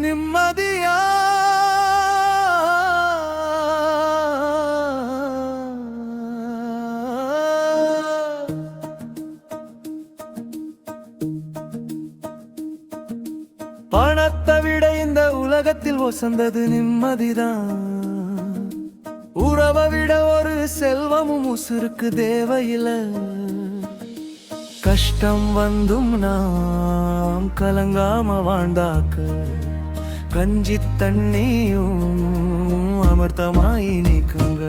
நிம்மதியா பணத்தை விட இந்த உலகத்தில் வசந்தது நிம்மதிதான். உறவை விட ஒரு செல்வமும் உசுருக்கு தேவையில்லை. கஷ்டம் வந்தும் நாம் கலங்காம வாழ்ந்தாக்க கஞ்சி தண்ணியும் அமர்த்தமாய் நீக்குங்க.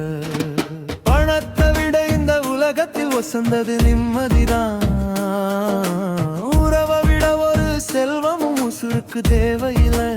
பணத்தை விட இந்த உலகத்தில் வசந்தது நிம்மதிதான். உறவை விட ஒரு செல்வமும் உசுருக்கு தேவையில்லை.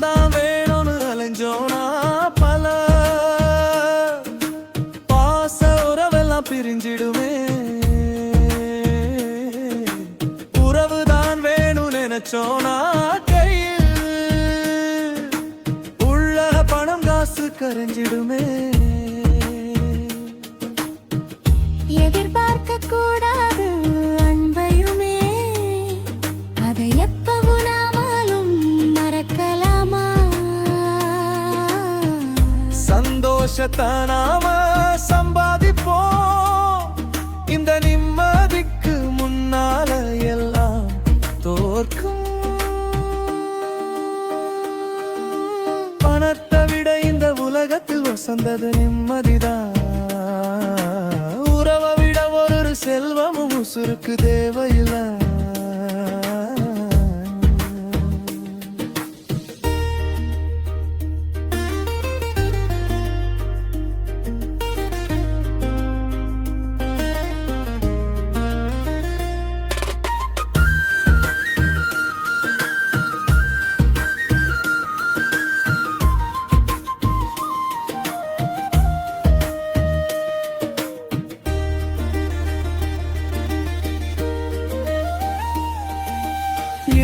தான் வேணும்னு அலைஞ்சோனா பல பாச உறவெல்லாம் பிரிஞ்சிடுமே. உறவுதான் வேணும் நினைச்சோனா கையில் உள்ள பணம் காசு கரைஞ்சிடுமே. எதிர்பார்க்க கூடாது அன்பையுமே, அதை எப்பவும் நாமாலும் மறக்கலாமா? சந்தோஷத்தை நாம சம்பாதிப்போம், இந்த நிம்மதிக்கு முன்னால எல்லாம் தோற்கும். பணத்தை விட இந்த உலகத்தில் வசந்தது நிம்மதிதான். உறவை விட ஒரு செல்வமும் உசுருக்கு தேவையில்லை.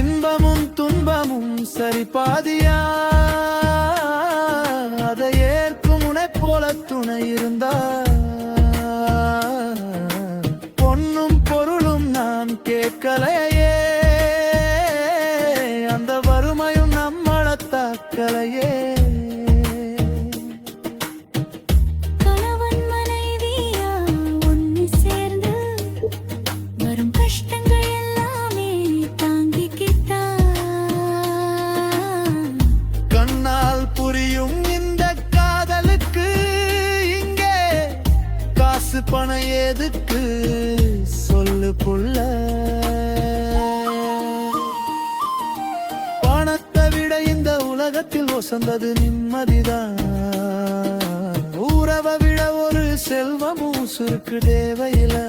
இன்பமும் துன்பமும் சரி பாதியா, அதை ஏற்கும் உனை போல துணை இருந்தா. பொன்னும் பொருளும் நாம் கேட்கலையே, அந்த வறுமையும் நம்மள தாக்கலையே. பணம் எதுக்கு சொல்லு புள்ள? பணத்தை விட இந்த உலகத்தில் வசந்தது நிம்மதிதான். உறவை விட ஒரு செல்வமும் உசுருக்கு தேவையில்லை.